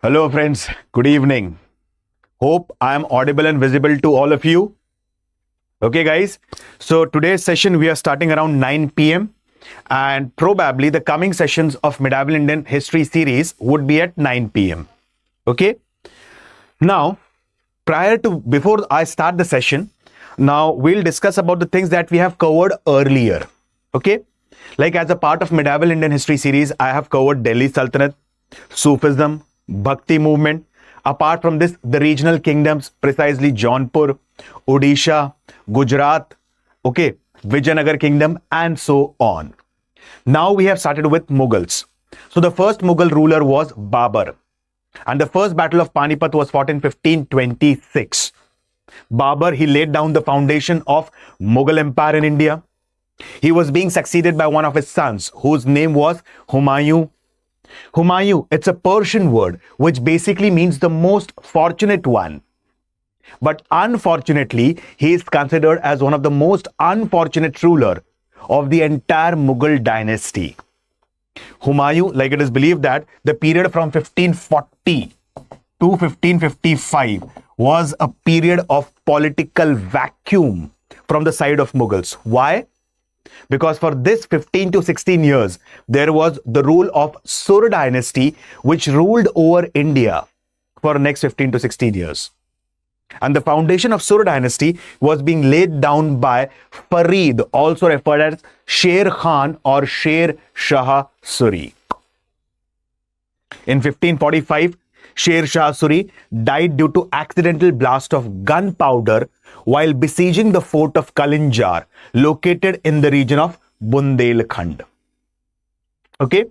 Hello, friends. Good evening. Hope I am audible and visible to all of you. Okay, guys. So, today's session we are starting around 9 p.m. and probably the coming sessions of Medieval Indian History series would be at 9 p.m. Okay. Now, before I start the session, now we'll discuss about the things that we have covered earlier. Okay. Like as a part of Medieval Indian History series, I have covered Delhi Sultanate, Sufism, Bhakti movement. Apart from this, the regional kingdoms, precisely Jaunpur, Odisha, Gujarat, okay, Vijayanagar kingdom, and so on. Now we have started with Mughals. So the first Mughal ruler was Babur, and the first battle of Panipat was fought in 1526. Babur, he laid down the foundation of Mughal Empire in India. He was being succeeded by one of his sons, whose name was Humayun. Humayun, it's a Persian word which basically means the most fortunate one. But unfortunately, he is considered as one of the most unfortunate ruler of the entire Mughal dynasty. Humayun, like it is believed that the period from 1540 to 1555 was a period of political vacuum from the side of Mughals. Why? Because for this 15 to 16 years, there was the rule of Sur dynasty, which ruled over India for the next 15 to 16 years. And the foundation of Sur dynasty was being laid down by Farid, also referred as Sher Khan or Sher Shah Suri. In 1545, Sher Shah Suri died due to accidental blast of gunpowder while besieging the fort of Kalinjar, located in the region of Bundelkhand. Okay.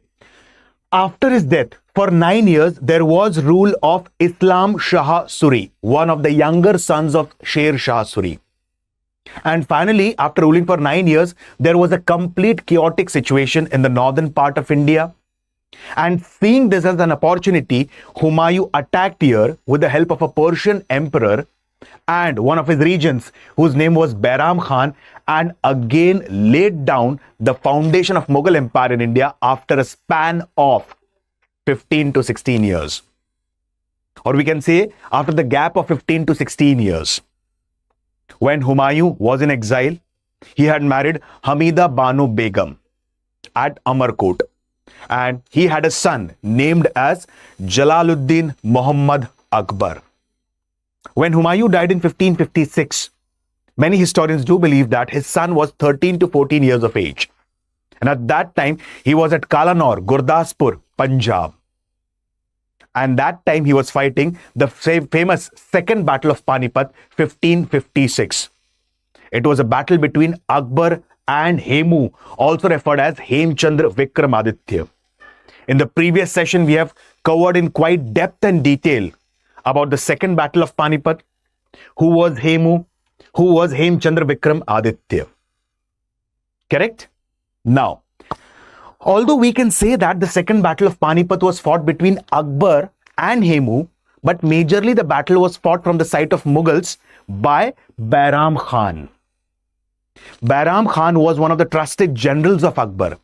After his death, for 9 years, there was rule of Islam Shah Suri, one of the younger sons of Sher Shah Suri. And finally, after ruling for 9 years, there was a complete chaotic situation in the northern part of India. And seeing this as an opportunity, Humayun attacked here with the help of a Persian emperor and one of his regents, whose name was Bairam Khan, and again laid down the foundation of Mughal Empire in India after a span of 15 to 16 years. Or we can say after the gap of 15 to 16 years. When Humayun was in exile, he had married Hamida Banu Begum at Amarkot. And he had a son named as Jalaluddin Muhammad Akbar. When Humayun died in 1556, many historians do believe that his son was 13 to 14 years of age. And at that time, he was at Kalanor, Gurdaspur, Punjab. And that time he was fighting the famous Second Battle of Panipat, 1556. It was a battle between Akbar and Hemu, also referred as Hemchandra Vikramaditya. In the previous session, we have covered in quite depth and detail about the Second Battle of Panipat, who was Hemu, who was Hemchandra Vikramaditya. Correct? Now, although we can say that the Second Battle of Panipat was fought between Akbar and Hemu, but majorly the battle was fought from the side of Mughals by Bairam Khan. Bairam Khan was one of the trusted generals of Akbar.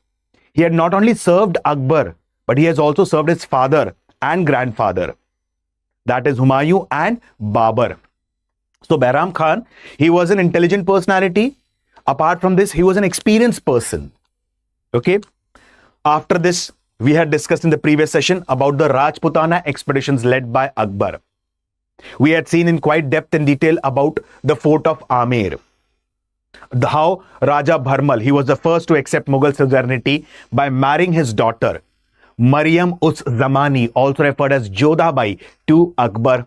He had not only served Akbar, but he has also served his father and grandfather. That is Humayun and Babur. So Bairam Khan, he was an intelligent personality. Apart from this, he was an experienced person. Okay. After this, we had discussed in the previous session about the Rajputana expeditions led by Akbar. We had seen in quite depth and detail about the fort of Amer. How Raja Bharmal, he was the first to accept Mughal suzerainty by marrying his daughter, Maryam-uz-Zamani, also referred as Jodhabai, to Akbar.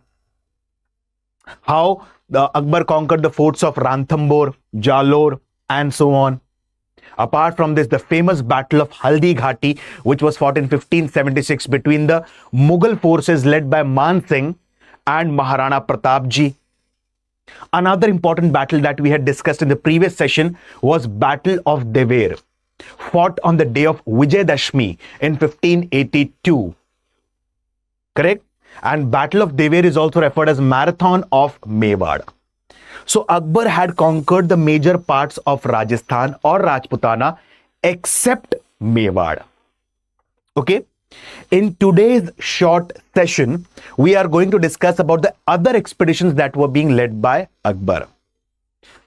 How Akbar conquered the forts of Ranthambore, Jalore, and so on. Apart from this, the famous Battle of Haldi Ghati, which was fought in 1576 between the Mughal forces led by Man Singh and Maharana Pratap Ji. Another important battle that we had discussed in the previous session was Battle of Dever, fought on the day of Vijayadashmi in 1582. Correct? And Battle of Dever is also referred as Marathon of Mewar. So Akbar had conquered the major parts of Rajasthan or Rajputana except Mewar. Okay. In today's short session, we are going to discuss about the other expeditions that were being led by Akbar.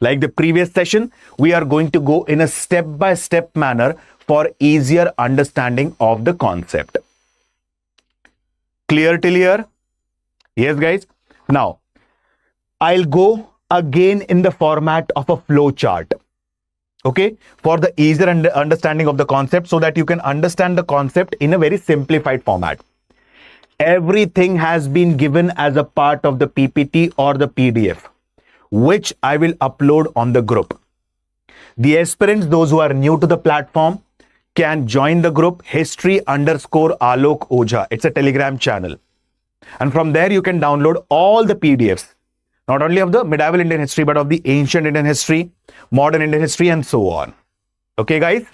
Like the previous session, we are going to go in a step-by-step manner for easier understanding of the concept. Clear till here? Yes, guys. Now, I'll go again in the format of a flow chart. Okay, for the easier understanding of the concept, so that you can understand the concept in a very simplified format. Everything has been given as a part of the PPT or the PDF, which I will upload on the group. The aspirants, those who are new to the platform, can join the group history_Alok Ojha. It's a Telegram channel. And from there, you can download all the PDFs, not only of the medieval Indian history, but of the ancient Indian history, modern Indian history, and so on. Okay, guys?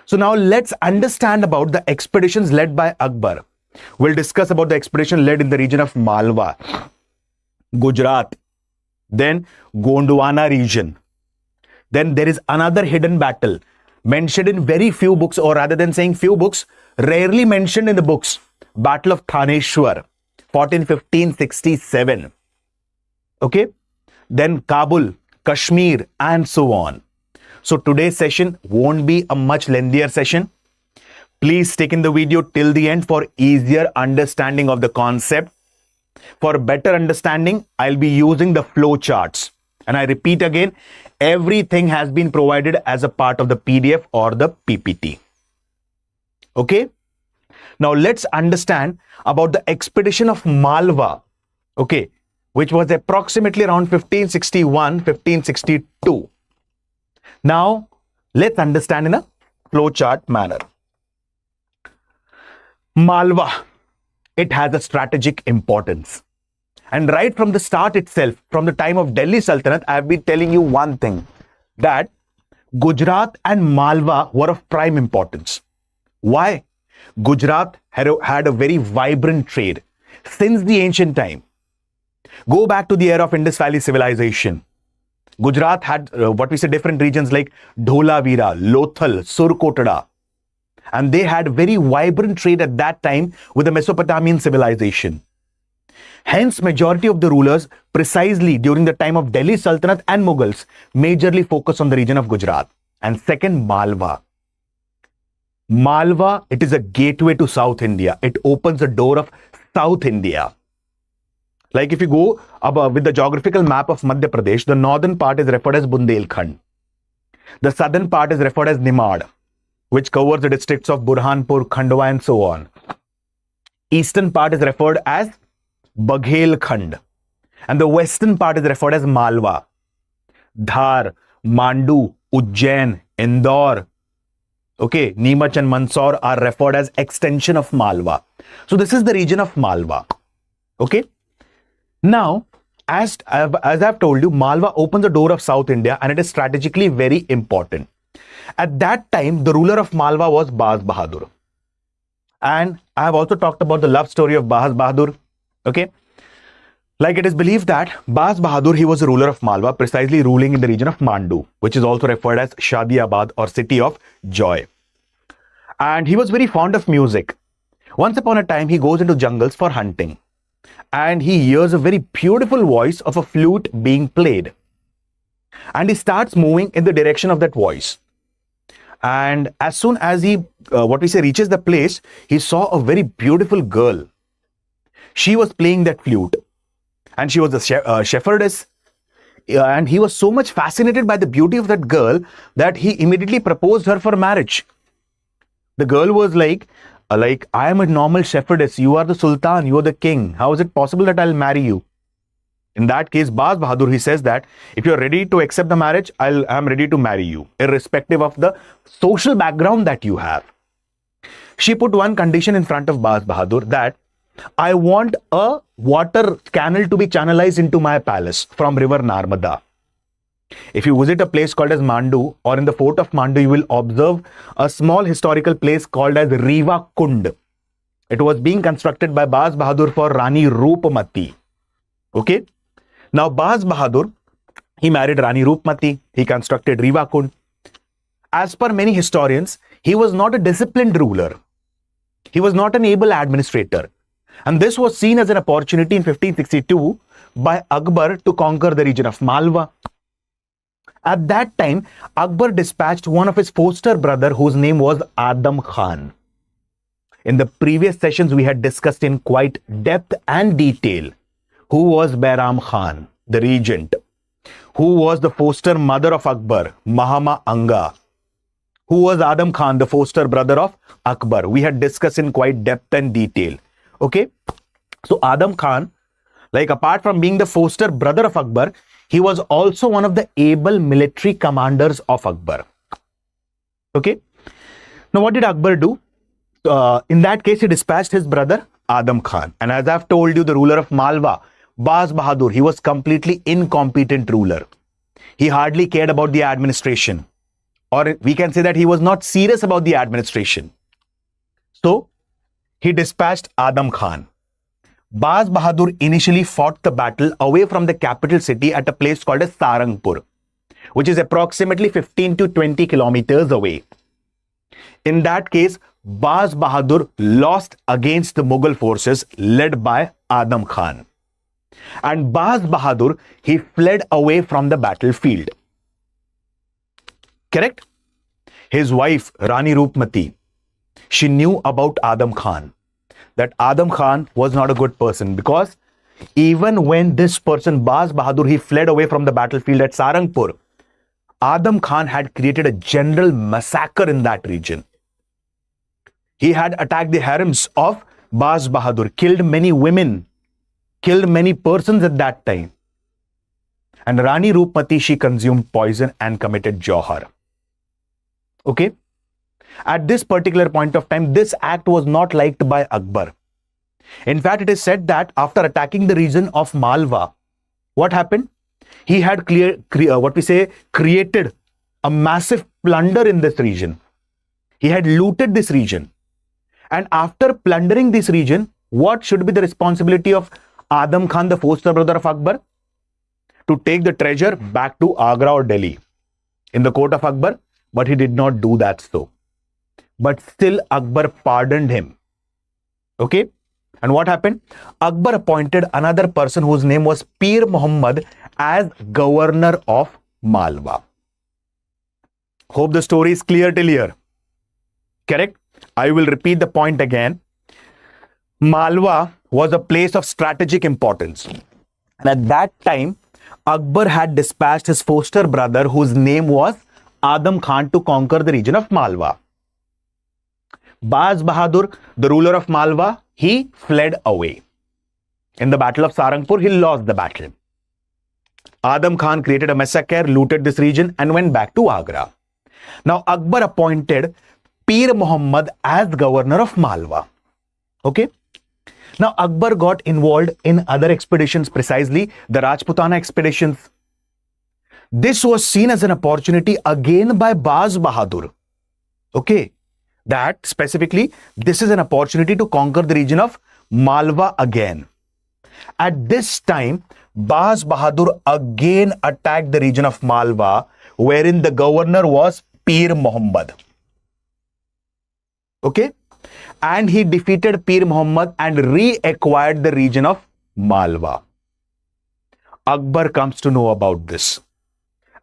So now let's understand about the expeditions led by Akbar. We'll discuss about the expedition led in the region of Malwa, Gujarat, then Gondwana region. Then there is another hidden battle mentioned in very few books, or rather than saying few books, rarely mentioned in the books. Battle of Thaneshwar, 1415-67. Okay, then Kabul, Kashmir, and so on. So today's session won't be a much lengthier session. Please stick in the video till the end for easier understanding of the concept. For better understanding, I'll be using the flow charts. And I repeat again, everything has been provided as a part of the PDF or the PPT. Okay. Now let's understand about the expedition of Malwa. Okay, which was approximately around 1561-1562. Now, let's understand in a flowchart manner. Malwa, it has a strategic importance. And right from the start itself, from the time of Delhi Sultanate, I have been telling you one thing, that Gujarat and Malwa were of prime importance. Why? Gujarat had a very vibrant trade since the ancient time. Go back to the era of Indus Valley civilization. Gujarat had what we say different regions like Dholavira, Lothal, Surkotada, and they had very vibrant trade at that time with the Mesopotamian civilization. Hence, majority of the rulers, precisely during the time of Delhi Sultanate and Mughals, majorly focused on the region of Gujarat. And second, Malwa. Malwa, it is a gateway to South India. It opens the door of South India. Like if you go with the geographical map of Madhya Pradesh, the northern part is referred as Bundelkhand. The southern part is referred as Nimad, which covers the districts of Burhanpur, Khandwa, and so on. Eastern part is referred as Baghelkhand. And the western part is referred as Malwa. Dhar, Mandu, Ujjain, Indore, okay, Neemuch and Mandsaur are referred as extension of Malwa. So this is the region of Malwa. Okay. Now, as I've told you, Malwa opens the door of South India and it is strategically very important. At that time, the ruler of Malwa was Baz Bahadur. And I have also talked about the love story of Baz Bahadur. Okay. Like it is believed that Baz Bahadur, he was a ruler of Malwa, precisely ruling in the region of Mandu, which is also referred as Shadiabad or City of Joy. And he was very fond of music. Once upon a time, he goes into jungles for hunting. And he hears a very beautiful voice of a flute being played. And he starts moving in the direction of that voice. And as soon as he, reaches the place, he saw a very beautiful girl. She was playing that flute. And she was a shepherdess. And he was so much fascinated by the beauty of that girl that he immediately proposed her for marriage. The girl was like, I am a normal shepherdess. You are the sultan. You are the king. How is it possible that I'll marry you? In that case, Baz Bahadur, he says that if you're ready to accept the marriage, I'm ready to marry you, irrespective of the social background that you have. She put one condition in front of Baz Bahadur, that I want a water canal to be channelized into my palace from river Narmada. If you visit a place called as Mandu, or in the fort of Mandu, you will observe a small historical place called as Riva Kund. It was being constructed by Baz Bahadur for Rani Roopmati. Okay. Now Baz Bahadur, he married Rani Roopmati. He constructed Riva Kund. As per many historians, he was not a disciplined ruler. He was not an able administrator. And this was seen as an opportunity in 1562 by Akbar to conquer the region of Malwa. At that time, Akbar dispatched one of his foster brother whose name was Adam Khan. In the previous sessions, we had discussed in quite depth and detail who was Bairam Khan, the regent, who was the foster mother of Akbar, Mahama Anga, who was Adam Khan, the foster brother of Akbar. We had discussed in quite depth and detail. Okay, so Adam Khan, like apart from being the foster brother of Akbar, he was also one of the able military commanders of Akbar. Okay, now what did Akbar do? In that case, he dispatched his brother Adam Khan. And as I've told you, the ruler of Malwa, Baz Bahadur, he was completely incompetent ruler. He hardly cared about the administration. Or we can say that he was not serious about the administration. So, he dispatched Adam Khan. Baz Bahadur initially fought the battle away from the capital city at a place called as Sarangpur, which is approximately 15 to 20 kilometers away. In that case, Baz Bahadur lost against the Mughal forces led by Adam Khan. And Baz Bahadur, he fled away from the battlefield. Correct? His wife, Rani Roopmati, she knew about Adam Khan, that Adam Khan was not a good person, because even when this person, Baz Bahadur, he fled away from the battlefield at Sarangpur, Adam Khan had created a general massacre in that region. He had attacked the harems of Baz Bahadur, killed many women, killed many persons at that time. And Rani Roopmati, she consumed poison and committed Johar. Okay? At this particular point of time, this act was not liked by Akbar. In fact, it is said that after attacking the region of Malwa, what happened? He had created a massive plunder in this region. He had looted this region. And after plundering this region, what should be the responsibility of Adam Khan, the foster brother of Akbar? To take the treasure back to Agra or Delhi in the court of Akbar, but he did not do that so. But still Akbar pardoned him. Okay? And what happened? Akbar appointed another person whose name was Pir Muhammad as governor of Malwa. Hope the story is clear till here. Correct? I will repeat the point again. Malwa was a place of strategic importance. And at that time, Akbar had dispatched his foster brother whose name was Adam Khan to conquer the region of Malwa. Baz Bahadur, the ruler of Malwa, he fled away. In the battle of Sarangpur, he lost the battle. Adam Khan created a massacre, looted this region and went back to Agra. Now Akbar appointed Pir Muhammad as governor of Malwa. Okay? Now Akbar got involved in other expeditions, precisely the Rajputana expeditions. This was seen as an opportunity again by Baz Bahadur. Okay? That specifically, this is an opportunity to conquer the region of Malwa again. At this time, Baz Bahadur again attacked the region of Malwa, wherein the governor was Pir Muhammad. Okay? And he defeated Pir Muhammad and reacquired the region of Malwa. Akbar comes to know about this.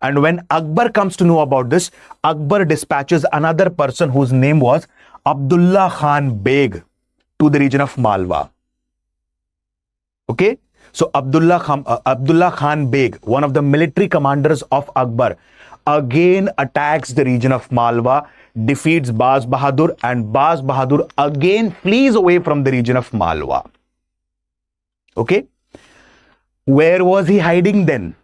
And when Akbar comes to know about this, Akbar dispatches another person whose name was Abdullah Khan Beg to the region of Malwa. Okay? So Abdullah Khan Beg, one of the military commanders of Akbar, again attacks the region of Malwa, defeats Baz Bahadur, and Baz Bahadur again flees away from the region of Malwa. Okay? Where was he hiding then?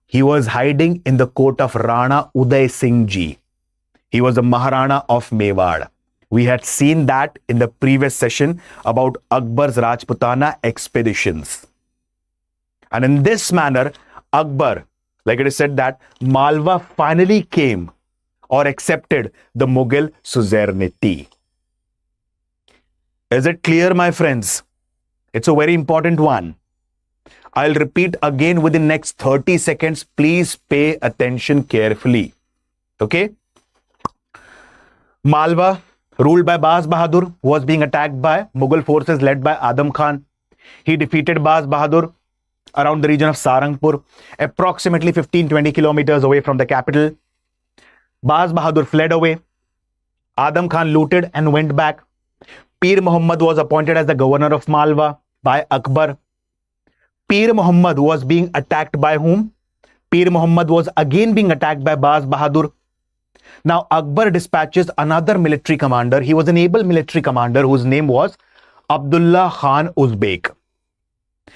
He was hiding in the court of Rana Uday Singh Ji. He was a Maharana of Mewar. We had seen that in the previous session about Akbar's Rajputana expeditions. And in this manner, Akbar, like it is said that Malwa finally came or accepted the Mughal suzerainty. Is it clear, my friends? It's a very important one. I'll repeat again within next 30 seconds. Please pay attention carefully. Okay? Malwa ruled by Baz Bahadur, who was being attacked by Mughal forces led by Adam Khan. He defeated Baz Bahadur around the region of Sarangpur, approximately 15-20 kilometers away from the capital. Baz Bahadur fled away. Adam Khan looted and went back. Pir Muhammad was appointed as the governor of Malwa by Akbar. Pir Muhammad was being attacked by whom? Pir Muhammad was again being attacked by Baz Bahadur. Now Akbar dispatches another military commander. He was an able military commander whose name was Abdullah Khan Uzbek.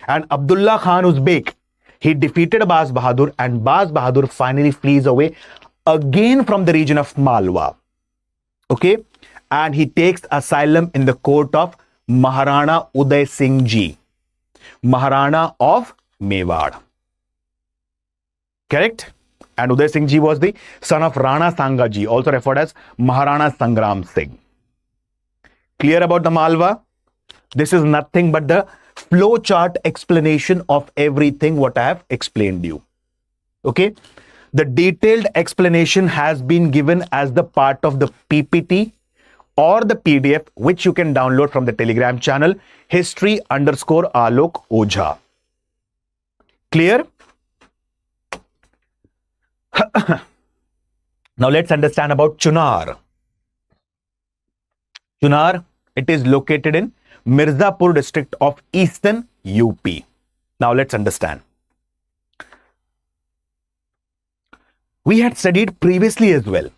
And Abdullah Khan Uzbek, he defeated Baz Bahadur, and Baz Bahadur finally flees away again from the region of Malwa. Okay, and he takes asylum in the court of Maharana Uday Singh Ji, Maharana of Mewar. Correct? And Uday Singh Ji was the son of Rana Sanga Ji, also referred as Maharana Sangram Singh. Clear about the Malwa? This is nothing but the flow chart explanation of everything what I have explained you. Okay? The detailed explanation has been given as the part of the PPT or the PDF, which you can download from the Telegram channel, history_Alok Ojha. Clear? Now let's understand about Chunar. Chunar, it is located in Mirzapur district of eastern UP. Now let's understand. We had studied previously as well.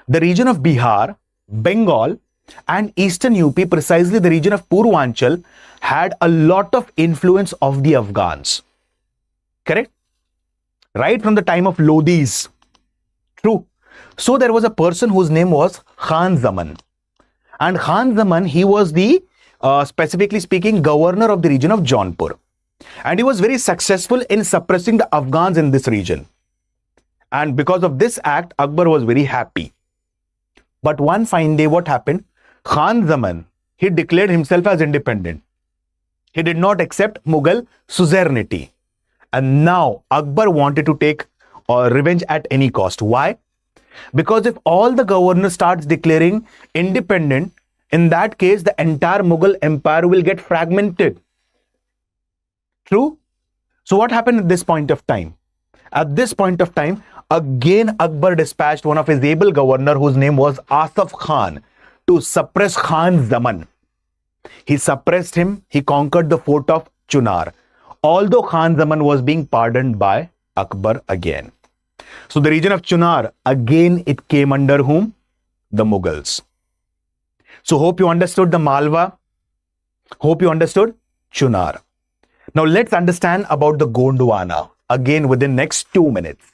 The region of Bihar, Bengal and eastern UP, precisely the region of Purvanchal, had a lot of influence of the Afghans. Correct? Right from the time of Lodis. True. So there was a person whose name was Khan Zaman. And Khan Zaman, he was the, specifically speaking, governor of the region of Jaunpur. And he was very successful in suppressing the Afghans in this region. And because of this act, Akbar was very happy. But one fine day, what happened? Khan Zaman, he declared himself as independent. He did not accept Mughal suzerainty. And now Akbar wanted to take revenge at any cost. Why? Because if all the governors starts declaring independent, in that case, the entire Mughal empire will get fragmented. True? So what happened at this point of time? At this point of time, again Akbar dispatched one of his able governor whose name was Asaf Khan to suppress Khan Zaman. He suppressed him. He conquered the fort of Chunar. Although Khan Zaman was being pardoned by Akbar again. So the region of Chunar, again it came under whom? The Mughals. So hope you understood the Malwa. Hope you understood Chunar. Now let's understand about the Gondwana again within next 2 minutes.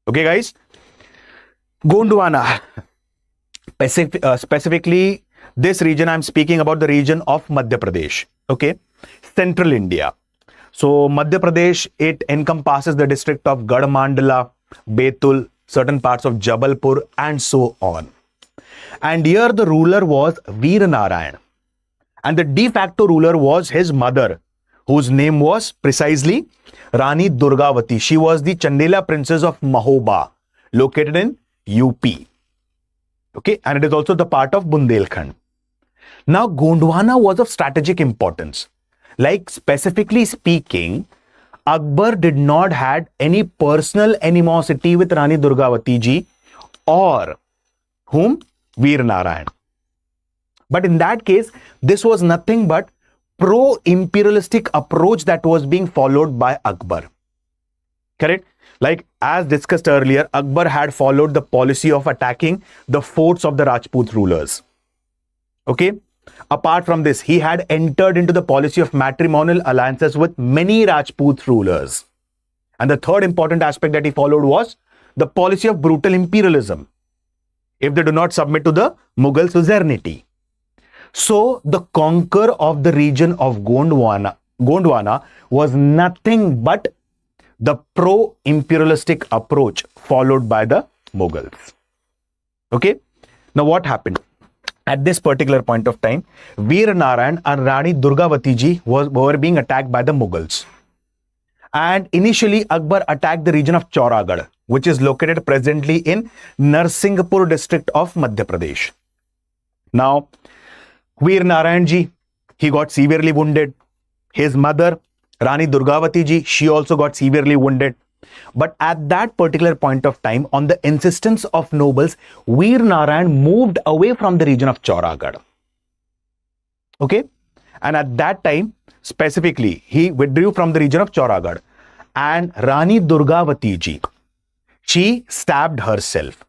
Okay guys? Gondwana. Specifically this region, I'm speaking about the region of Madhya Pradesh. Okay? Central India. So Madhya Pradesh, it encompasses the district of Garhmandla, Betul, certain parts of Jabalpur and so on. And here the ruler was Veer Narayan. And the de facto ruler was his mother, whose name was precisely Rani Durgavati. She was the Chandela princess of Mahoba, located in UP. Okay, and it is also the part of Bundelkhand. Now Gondwana was of strategic importance. Like specifically speaking, Akbar did not had any personal animosity with Rani Durgavati ji or whom? Veer Narayan. But in that case, this was nothing but pro-imperialistic approach that was being followed by Akbar. Correct? Like as discussed earlier, Akbar had followed the policy of attacking the forts of the Rajput rulers. Okay? Apart from this, he had entered into the policy of matrimonial alliances with many Rajput rulers. And the third important aspect that he followed was the policy of brutal imperialism, if they do not submit to the Mughal suzerainty. So the conquer of the region of Gondwana was nothing but the pro-imperialistic approach followed by the Mughals. Okay? Now what happened? At this particular point of time, Veer Narayan and Rani Durgavati ji were being attacked by the Mughals. And initially, Akbar attacked the region of Chauragarh, which is located presently in Narsinghpur district of Madhya Pradesh. Now, Veer Narayan ji, he got severely wounded. His mother, Rani Durgavati ji, she also got severely wounded. But at that particular point of time, on the insistence of nobles, Veer Narayan moved away from the region of Chauragarh. Okay? And at that time, specifically, he withdrew from the region of Chauragarh. And Rani Durgavati ji, she stabbed herself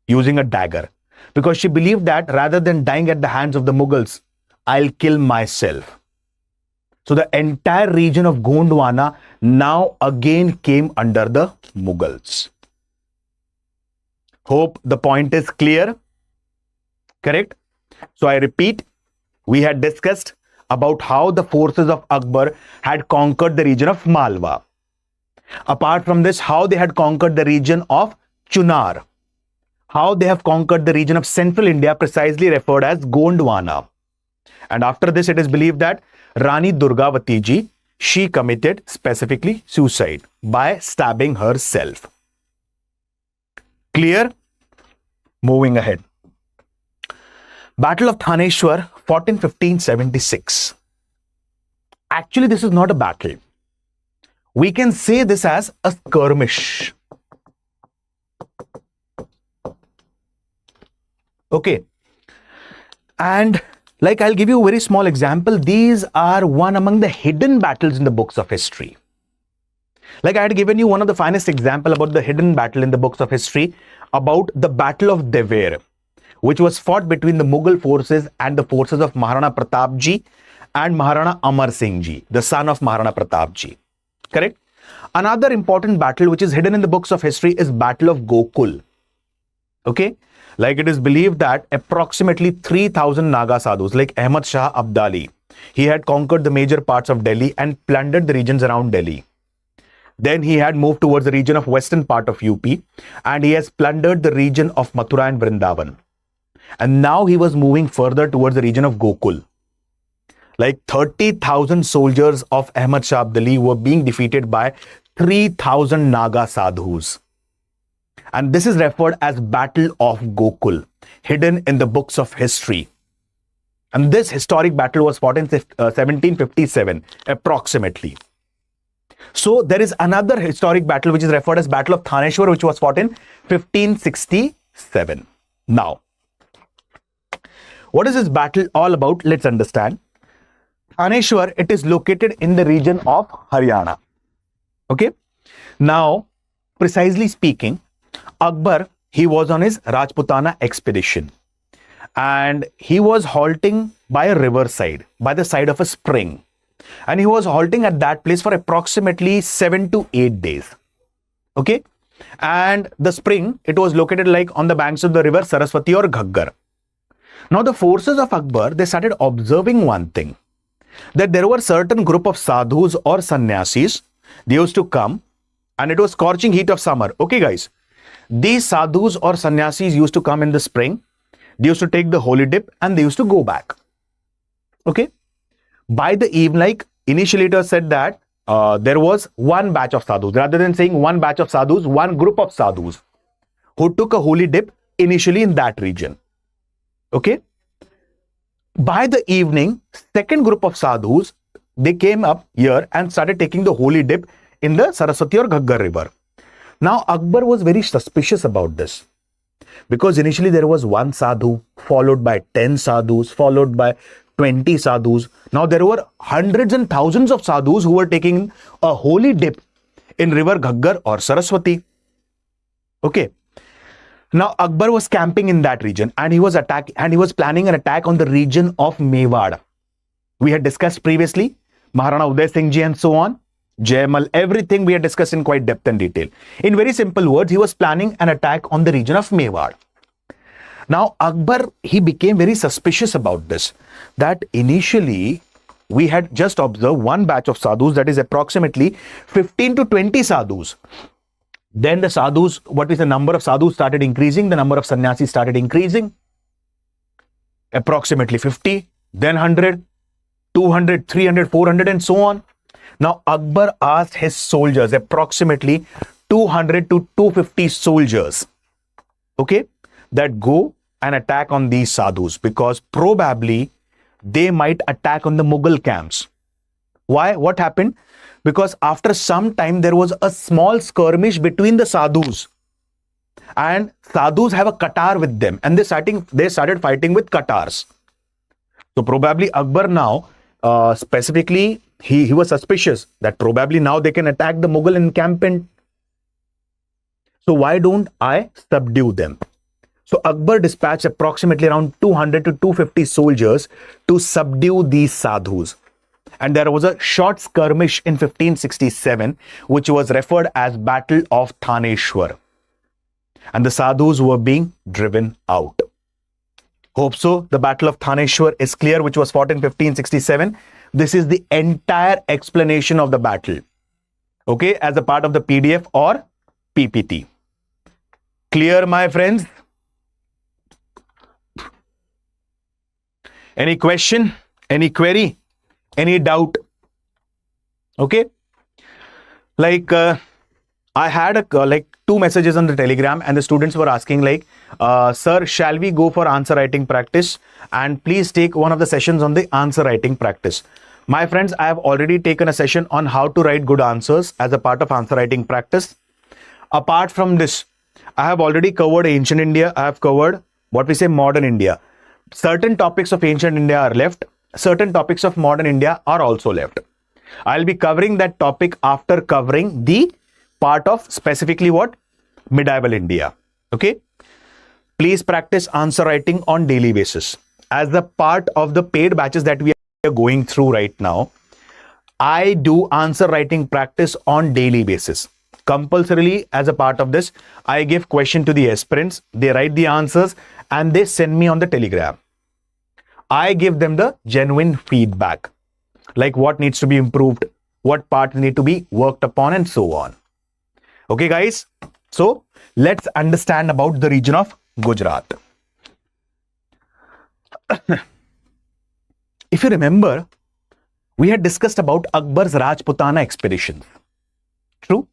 using a dagger because she believed that rather than dying at the hands of the Mughals, I'll kill myself. So the entire region of Gondwana now again came under the Mughals. Hope the point is clear. Correct? So I repeat, we had discussed about how the forces of Akbar had conquered the region of Malwa. Apart from this, how they had conquered the region of Chunar. How they have conquered the region of central India, precisely referred as Gondwana. And after this, it is believed that Rani Durgavati ji, she committed specifically suicide by stabbing herself. Clear? Moving ahead. Battle of Thaneshwar, fought in 1576. Actually, this is not a battle. We can say this as a skirmish. Okay. And like I'll give you a very small example. These are one among the hidden battles in the books of history. Like I had given you one of the finest example about the hidden battle in the books of history about the Battle of Dever, which was fought between the Mughal forces and the forces of Maharana Pratap ji and Maharana Amar Singh ji, the son of Maharana Pratap ji. Correct? Another important battle which is hidden in the books of history is Battle of Gokul. Okay? Like it is believed that approximately 3,000 Naga sadhus like Ahmad Shah Abdali, he had conquered the major parts of Delhi and plundered the regions around Delhi. Then he had moved towards the region of western part of UP and he has plundered the region of Mathura and Vrindavan. And now he was moving further towards the region of Gokul. Like 30,000 soldiers of Ahmad Shah Abdali were being defeated by 3,000 Naga sadhus. And this is referred as Battle of Gokul, hidden in the books of history. And this historic battle was fought in 1757, approximately. So there is another historic battle which is referred as Battle of Thaneshwar, which was fought in 1567. Now, what is this battle all about? Let's understand. Thaneshwar, it is located in the region of Haryana. Okay. Now, precisely speaking, Akbar, he was on his Rajputana expedition and he was halting by a riverside, by the side of a spring. And he was halting at that place for approximately 7 to 8 days. Okay. And the spring, it was located like on the banks of the river Saraswati or Ghaggar. Now the forces of Akbar, they started observing one thing, that there were certain group of sadhus or sannyasis. They used to come and it was scorching heat of summer. Okay guys, these sadhus or sannyasis used to come in the spring. They used to take the holy dip and they used to go back. Okay. By the evening, like initially it was said that there was one batch of sadhus. Rather than saying one batch of sadhus, one group of sadhus who took a holy dip initially in that region. Okay. By the evening, second group of sadhus, they came up here and started taking the holy dip in the Saraswati or Ghaggar river. Now Akbar was very suspicious about this because initially there was one sadhu followed by 10 sadhus followed by 20 sadhus. Now there were hundreds and thousands of sadhus who were taking a holy dip in river Ghaggar or Saraswati. Okay. Now Akbar was camping in that region and he was planning an attack on the region of Mewad. We had discussed previously Maharana Uday Singh ji and so on. Jaimal, everything we had discussed in quite depth and detail. In very simple words, he was planning an attack on the region of Mewad. Now Akbar, he became very suspicious about this, that initially we had just observed one batch of sadhus, that is approximately 15 to 20 sadhus. Then the sadhus, what is the number of sadhus started increasing, the number of sannyasis started increasing, approximately 50, then 100, 200, 300, 400 and so on. Now Akbar asked his soldiers, approximately 200 to 250 soldiers, okay, that go an attack on these sadhus because probably they might attack on the Mughal camps. Why? What happened? Because after some time there was a small skirmish between the sadhus, and sadhus have a Qatar with them, and they started fighting with Qatars. So probably Akbar now, specifically, he was suspicious that probably now they can attack the Mughal encampment. So why don't I subdue them? So Akbar dispatched approximately around 200 to 250 soldiers to subdue these sadhus. And there was a short skirmish in 1567, which was referred as Battle of Thaneshwar. And the sadhus were being driven out. Hope so. The Battle of Thaneshwar is clear, which was fought in 1567. This is the entire explanation of the battle. Okay, as a part of the PDF or PPT. Clear, my friends? Any question? Any query? Any doubt? Okay. Like I had like 2 messages on the Telegram, and the students were asking like, sir, shall we go for answer writing practice? And please take one of the sessions on the answer writing practice. My friends, I have already taken a session on how to write good answers as a part of answer writing practice. Apart from this, I have already covered ancient India. I have covered what we say modern India. Certain topics of ancient India are left. Certain topics of modern India are also left. I'll be covering that topic after covering the part of specifically what? Medieval India. Okay. Please practice answer writing on daily basis. As a part of the paid batches that we are going through right now, I do answer writing practice on daily basis. Compulsorily, as a part of this, I give question to the aspirants. They write the answers and they send me on the Telegram. I give them the genuine feedback, like what needs to be improved, what parts need to be worked upon, and so on. Okay, guys. So let's understand about the region of Gujarat. If you remember, we had discussed about Akbar's Rajputana expeditions. True?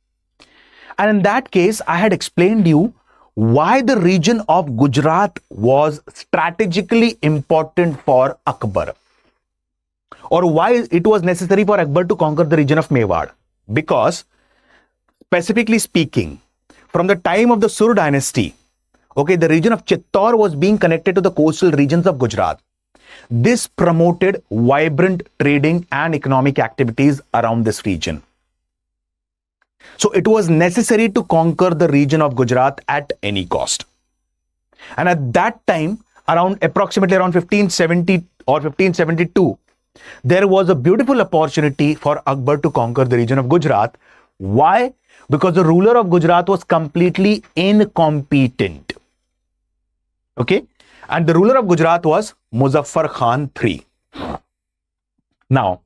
And in that case, I had explained you why the region of Gujarat was strategically important for Akbar, or why it was necessary for Akbar to conquer the region of Mewar. Because, specifically speaking, from the time of the Sur dynasty, okay, the region of Chittor was being connected to the coastal regions of Gujarat. This promoted vibrant trading and economic activities around this region. So it was necessary to conquer the region of Gujarat at any cost. And at that time, approximately around 1570 or 1572, there was a beautiful opportunity for Akbar to conquer the region of Gujarat. Why? Because the ruler of Gujarat was completely incompetent. Okay? And the ruler of Gujarat was Muzaffar Khan III. Now,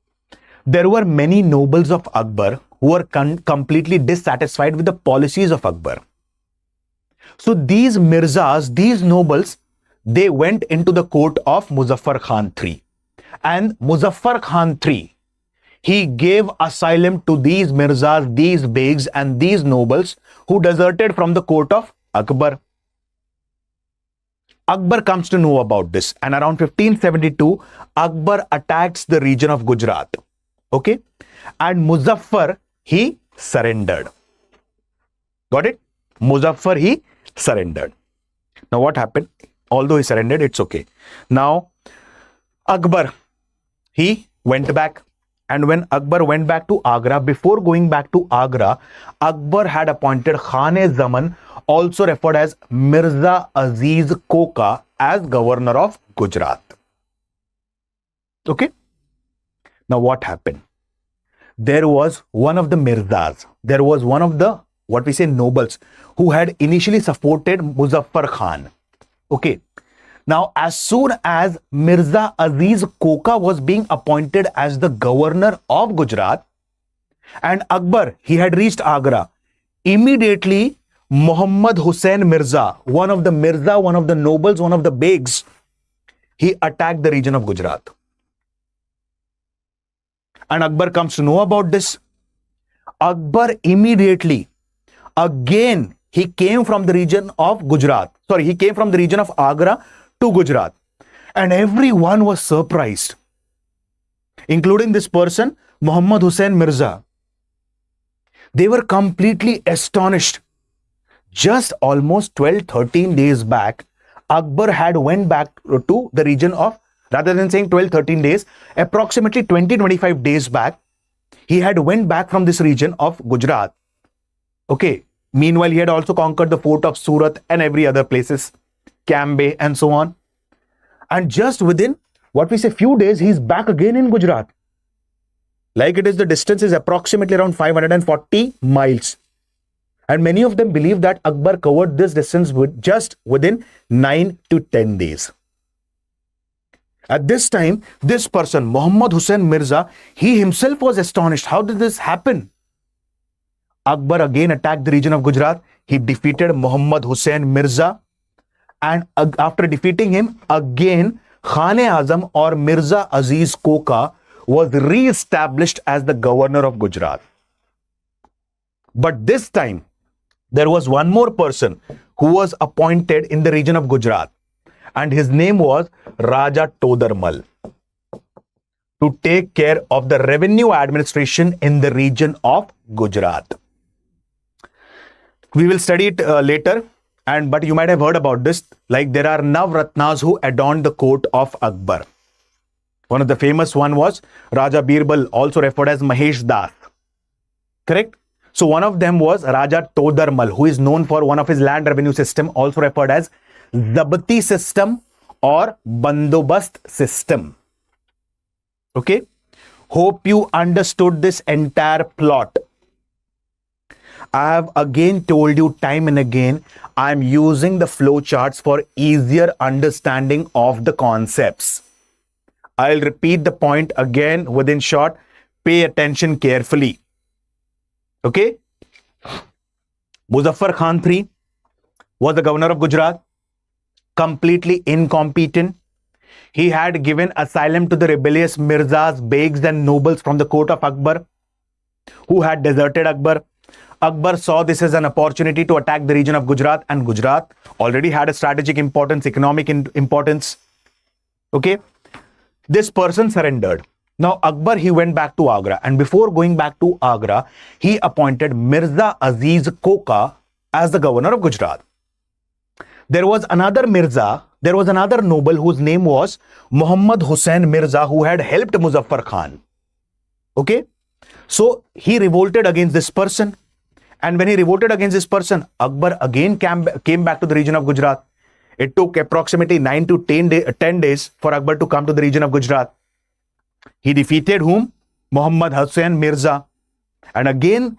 there were many nobles of Akbar who were completely dissatisfied with the policies of Akbar. So these Mirzas, these nobles, they went into the court of Muzaffar Khan III. And Muzaffar Khan III, he gave asylum to these Mirzas, these Begs, and these nobles who deserted from the court of Akbar. Akbar comes to know about this, and around 1572, Akbar attacks the region of Gujarat. Okay? And Muzaffar, he surrendered. Got it? Muzaffar, he surrendered. Now what happened? Although he surrendered, it's okay. Now, Akbar, he went back. And when Akbar went back to Agra, before going back to Agra, Akbar had appointed Khan-e-Zaman, also referred as Mirza Aziz Koka, as governor of Gujarat. Okay? Now what happened? There was one of the Mirzas, there was one of the, what we say, nobles, who had initially supported Muzaffar Khan. Okay. Now, as soon as Mirza Aziz Koka was being appointed as the governor of Gujarat, and Akbar, he had reached Agra, immediately Muhammad Hussain Mirza, one of the nobles, one of the Begs, he attacked the region of Gujarat. And Akbar comes to know about this. Akbar immediately, again, he came from the region of Gujarat. Sorry, he came from the region of Agra to Gujarat. And everyone was surprised, including this person, Muhammad Hussain Mirza. They were completely astonished. Just almost 12-13 days back, Akbar had went back to the region of, rather than saying 12-13 days, approximately 20-25 days back, he had went back from this region of Gujarat. Okay. Meanwhile, he had also conquered the fort of Surat and every other places, Cambay and so on. And just within, what we say, few days, he's back again in Gujarat. Like it is, the distance is approximately around 540 miles. And many of them believe that Akbar covered this distance just within 9 to 10 days. At this time, this person, Muhammad Hussain Mirza, he himself was astonished. How did this happen? Akbar again attacked the region of Gujarat. He defeated Muhammad Hussain Mirza. And after defeating him, again, Khan-e-Azam or Mirza Aziz Koka was re-established as the governor of Gujarat. But this time, there was one more person who was appointed in the region of Gujarat. And his name was Raja Todarmal, to take care of the revenue administration in the region of Gujarat. We will study it later, but you might have heard about this. Like there are Navratnas who adorned the court of Akbar. One of the famous one was Raja Birbal, also referred as Mahesh Das. Correct? So one of them was Raja Todarmal, who is known for one of his land revenue system, also referred as Zabti system or Bandobast system. Okay? Hope you understood this entire plot. I have again told you time and again, I am using the flow charts for easier understanding of the concepts. I'll repeat the point again within short. Pay attention carefully. Okay? Muzaffar Khan III was the governor of Gujarat, completely incompetent. He had given asylum to the rebellious Mirzas, Begs and nobles from the court of Akbar, who had deserted Akbar. Akbar saw this as an opportunity to attack the region of Gujarat, and Gujarat already had a strategic importance, economic importance. Okay? This person surrendered. Now Akbar, he went back to Agra, and before going back to Agra, he appointed Mirza Aziz Koka as the governor of Gujarat. There was another Mirza, there was another noble whose name was Muhammad Hussain Mirza, who had helped Muzaffar Khan. Okay? So he revolted against this person. And when he revolted against this person, Akbar again came back to the region of Gujarat. It took approximately 9 to 10 days for Akbar to come to the region of Gujarat. He defeated whom? Muhammad Hussain Mirza. And again,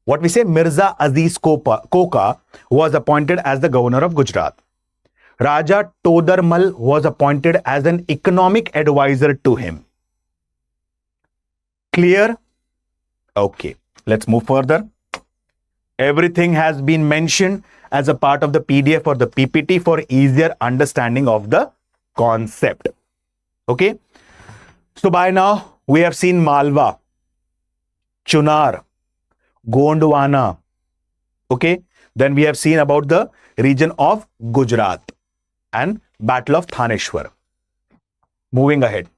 what we say, Mirza Aziz Koka was appointed as the governor of Gujarat. Raja Todarmal was appointed as an economic advisor to him. Clear? Okay, let's move further. Everything has been mentioned as a part of the PDF or the PPT for easier understanding of the concept. Okay. So by now we have seen Malwa, Chunar, Gondwana. Okay. Then we have seen about the region of Gujarat and Battle of Thaneshwar. Moving ahead.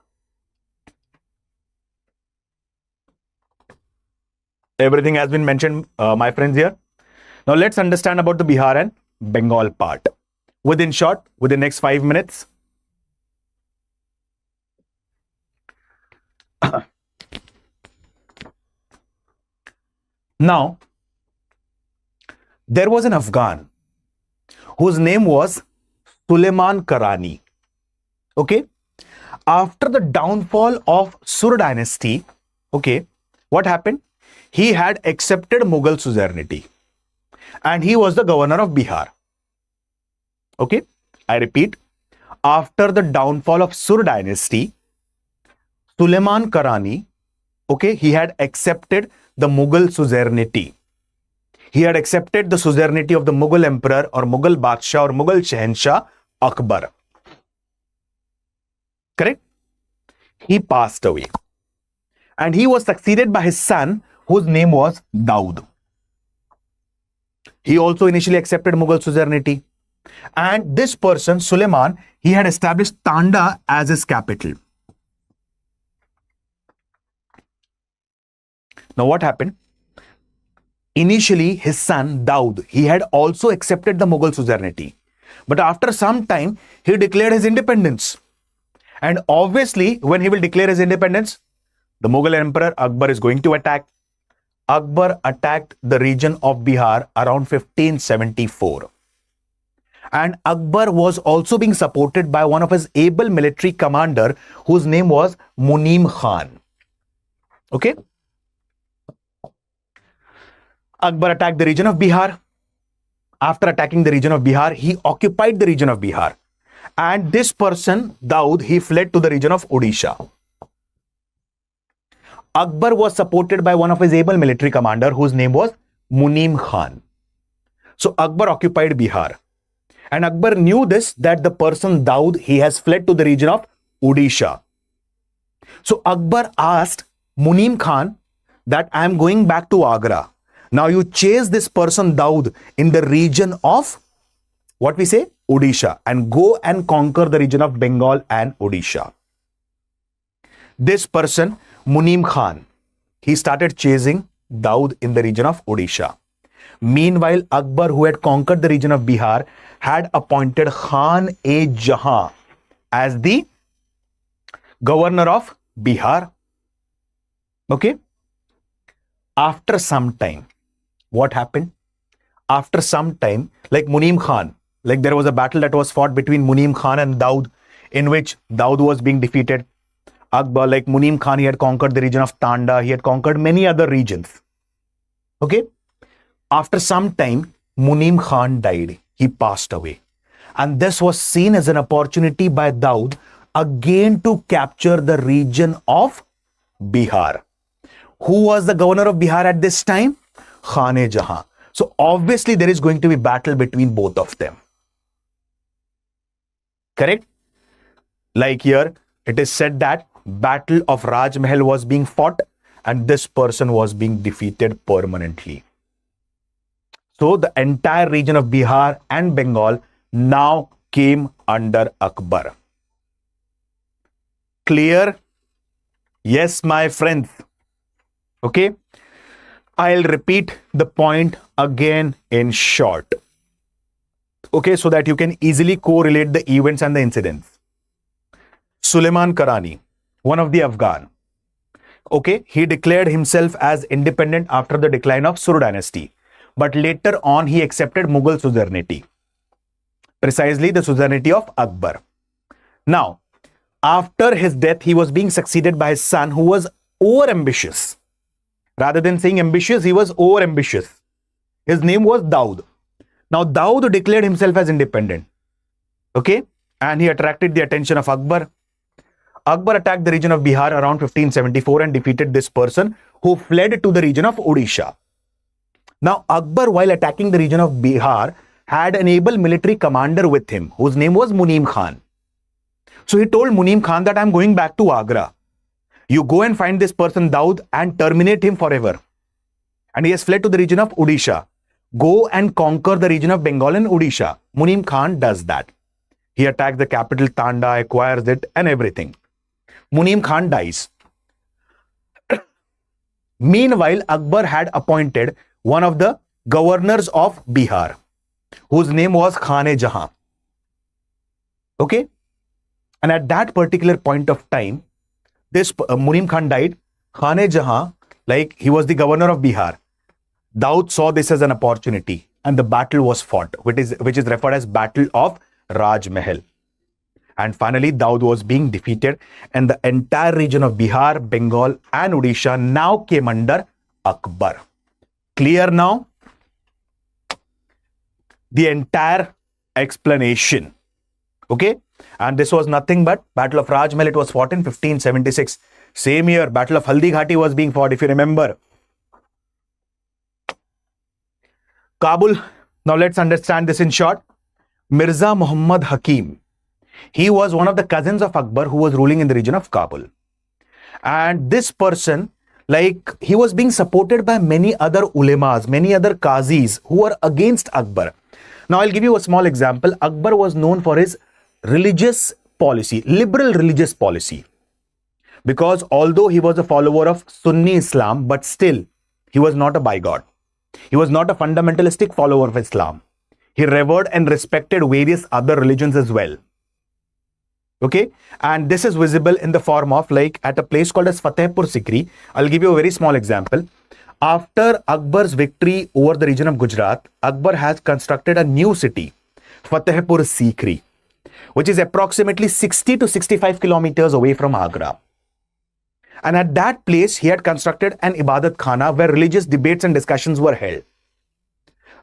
Everything has been mentioned, my friends here. Now let's understand about the Bihar and Bengal part. Within the next 5 minutes. Now, there was an Afghan whose name was Suleiman Karani. Okay. After the downfall of Sur dynasty, okay, what happened? He had accepted Mughal suzerainty and he was the governor of Bihar. Okay, I repeat, after the downfall of Sur dynasty, Suleiman Karani, okay, he had accepted the Mughal suzerainty. He had accepted the suzerainty of the Mughal emperor or Mughal Badshah or Mughal Shahenshah Akbar. Correct? He passed away and he was succeeded by his son, whose name was Daud. He also initially accepted Mughal suzerainty. And this person, Suleiman, he had established Tanda as his capital. Now what happened? Initially, his son Daud, he had also accepted the Mughal suzerainty. But after some time, he declared his independence. And obviously, when he will declare his independence, the Mughal emperor Akbar is going to attack. Akbar attacked the region of Bihar around 1574. And Akbar was also being supported by one of his able military commander whose name was Munim Khan. Okay? Akbar attacked the region of Bihar. After attacking the region of Bihar, he occupied the region of Bihar. And this person, Daud, he fled to the region of Odisha. Akbar was supported by one of his able military commander whose name was Munim Khan. So Akbar occupied Bihar. And Akbar knew this, that the person Daud, he has fled to the region of Odisha. So Akbar asked Munim Khan that I am going back to Agra. Now you chase this person Daud in the region of, what we say, Odisha, and go and conquer the region of Bengal and Odisha. This person, Munim Khan, he started chasing Daud in the region of Odisha. Meanwhile, Akbar, who had conquered the region of Bihar, had appointed Khan-e-Jahan as the governor of Bihar. Okay? After some time, what happened? After some time, like Munim Khan, like there was a battle that was fought between Munim Khan and Daud, in which Daud was being defeated. Akbar, like Munim Khan, he had conquered the region of Tanda. He had conquered many other regions. Okay? After some time, Munim Khan died. He passed away. And this was seen as an opportunity by Daud again to capture the region of Bihar. Who was the governor of Bihar at this time? Khan-e-Jahan. So obviously there is going to be battle between both of them. Correct? Like here, it is said that Battle of Rajmahal was being fought and this person was being defeated permanently. So the entire region of Bihar and Bengal now came under Akbar. Clear? Yes, my friends. Okay? I'll repeat the point again in short. Okay, so that you can easily correlate the events and the incidents. Suleiman Karani, one of the Afghan. Okay, he declared himself as independent after the decline of Sur dynasty. But later on, he accepted Mughal suzerainty. Precisely the suzerainty of Akbar. Now, after his death, he was being succeeded by his son who was over-ambitious. Rather than saying ambitious, he was over-ambitious. His name was Daud. Now, Daud declared himself as independent. Okay? And he attracted the attention of Akbar. Akbar attacked the region of Bihar around 1574 and defeated this person who fled to the region of Odisha. Now, Akbar, while attacking the region of Bihar, had an able military commander with him, whose name was Munim Khan. So he told Munim Khan that I'm going back to Agra. You go and find this person Daud and terminate him forever. And he has fled to the region of Odisha. Go and conquer the region of Bengal and Odisha. Munim Khan does that. He attacks the capital Tanda, acquires it and everything. Munim Khan dies. Meanwhile, Akbar had appointed one of the governors of Bihar, whose name was Khan-e-Jahan. Okay? And at that particular point of time, this Munim Khan died. Khan-e-Jahan, like he was the governor of Bihar. Daud saw this as an opportunity and the battle was fought, which is referred as Battle of Rajmahal. And finally, Daud was being defeated and the entire region of Bihar, Bengal and Odisha now came under Akbar. Clear now? The entire explanation. Okay? And this was nothing but Battle of Rajmahal. It was fought in 1576. Same year, Battle of Haldi Ghati was being fought, if you remember. Kabul. Now let's understand this in short. Mirza Muhammad Hakim. He was one of the cousins of Akbar who was ruling in the region of Kabul. And this person, Like, he was being supported by many other ulemas, many other qazis who were against Akbar. Now, I'll give you a small example. Akbar was known for his religious policy, liberal religious policy. Because although he was a follower of Sunni Islam, but still, he was not a bigod. He was not a fundamentalistic follower of Islam. He revered and respected various other religions as well. Okay, and this is visible in the form of, like, at a place called as Fatehpur Sikri. I'll give you a very small example. After Akbar's victory over the region of Gujarat, Akbar has constructed a new city, Fatehpur Sikri, which is approximately 60 to 65 kilometers away from Agra. And at that place, he had constructed an Ibadat Khana where religious debates and discussions were held.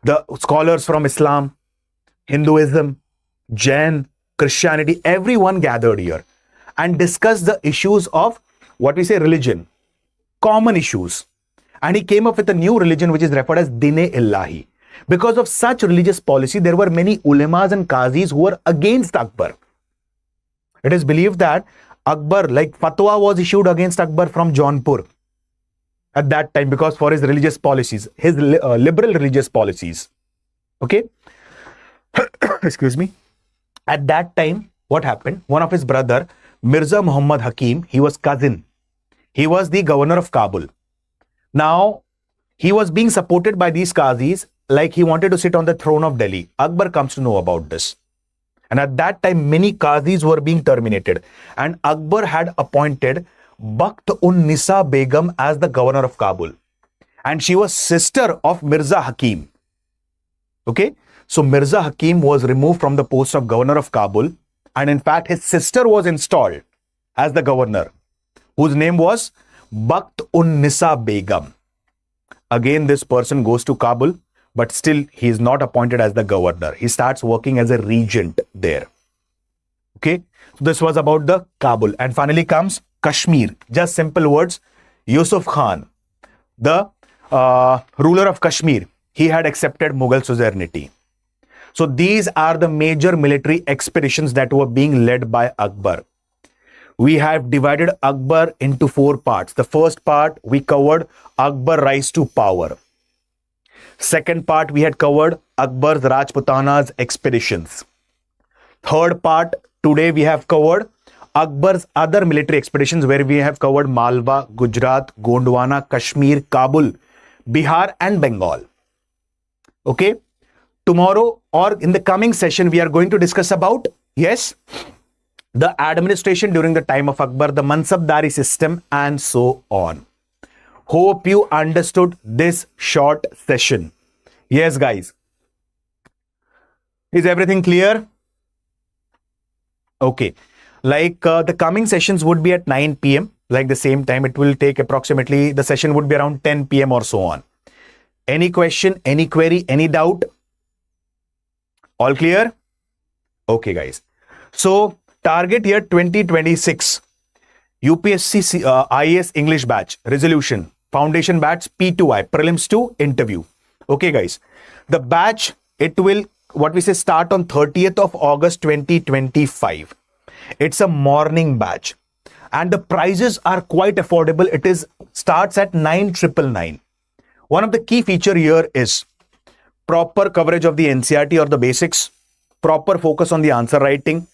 The scholars from Islam, Hinduism, Jain, Christianity, everyone gathered here and discussed the issues of what we say religion, common issues. And he came up with a new religion which is referred as Din-e-Illahi. Because of such religious policy, there were many ulemas and qazis who were against Akbar. It is believed that Akbar, like fatwa was issued against Akbar from Jaunpur at that time because for his religious policies, his liberal religious policies. Okay. Excuse me. At that time, what happened? One of his brother, Mirza Muhammad Hakim, he was cousin. He was the governor of Kabul. Now, he was being supported by these qazis like he wanted to sit on the throne of Delhi. Akbar comes to know about this. And at that time, many qazis were being terminated. And Akbar had appointed Bakht-un-Nisa Begum as the governor of Kabul. And she was sister of Mirza Hakim. Okay. So Mirza Hakim was removed from the post of governor of Kabul. And in fact, his sister was installed as the governor, whose name was Bakht-un-Nisa Begum. Again, this person goes to Kabul, but still he is not appointed as the governor. He starts working as a regent there. Okay. So this was about the Kabul. And finally comes Kashmir. Just simple words. Yusuf Khan, the ruler of Kashmir, he had accepted Mughal suzerainty. So these are the major military expeditions that were being led by Akbar. We have divided Akbar into 4 parts. The first part we covered Akbar rise to power. Second part we had covered Akbar's Rajputana's expeditions. Third part today we have covered Akbar's other military expeditions where we have covered Malwa, Gujarat, Gondwana, Kashmir, Kabul, Bihar and Bengal. Okay. Tomorrow or in the coming session, we are going to discuss about, yes, the administration during the time of Akbar, the Mansabdari system and so on. Hope you understood this short session. Yes, guys. Is everything clear? Okay. Like the coming sessions would be at 9 p.m. Like the same time, it will take approximately, the session would be around 10 p.m. or so on. Any question, any query, any doubt? All clear? Okay, guys. So, target year 2026. UPSC IAS English batch, resolution, foundation batch, P2I, prelims to interview. Okay, guys. The batch, it will, what we say, start on 30th of August 2025. It's a morning batch. And the prices are quite affordable. It is starts at 9,999. One of the key feature here is proper coverage of the NCERT or the basics, proper focus on the answer writing.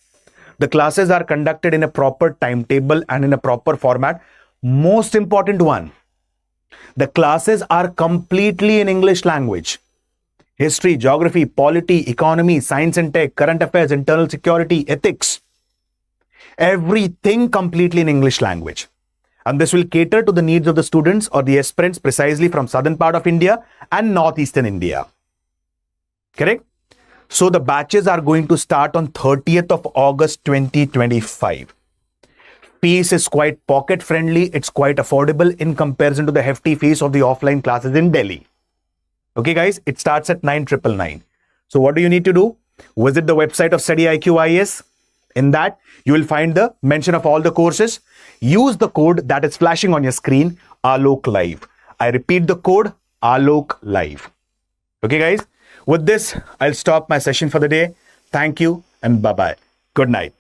The classes are conducted in a proper timetable and in a proper format. Most important one, the classes are completely in English language. History, geography, polity, economy, science and tech, current affairs, internal security, ethics. Everything completely in English language. And this will cater to the needs of the students or the aspirants precisely from southern part of India and northeastern India. Correct? So the batches are going to start on 30th of August 2025. Fees is quite pocket friendly. It's quite affordable in comparison to the hefty fees of the offline classes in Delhi. Okay, guys, it starts at 9,999. So what do you need to do? Visit the website of Study IQ IAS. In that, you will find the mention of all the courses. Use the code that is flashing on your screen, Alok Live. I repeat the code, Alok Live. Okay, guys. With this, I'll stop my session for the day. Thank you and bye-bye. Good night.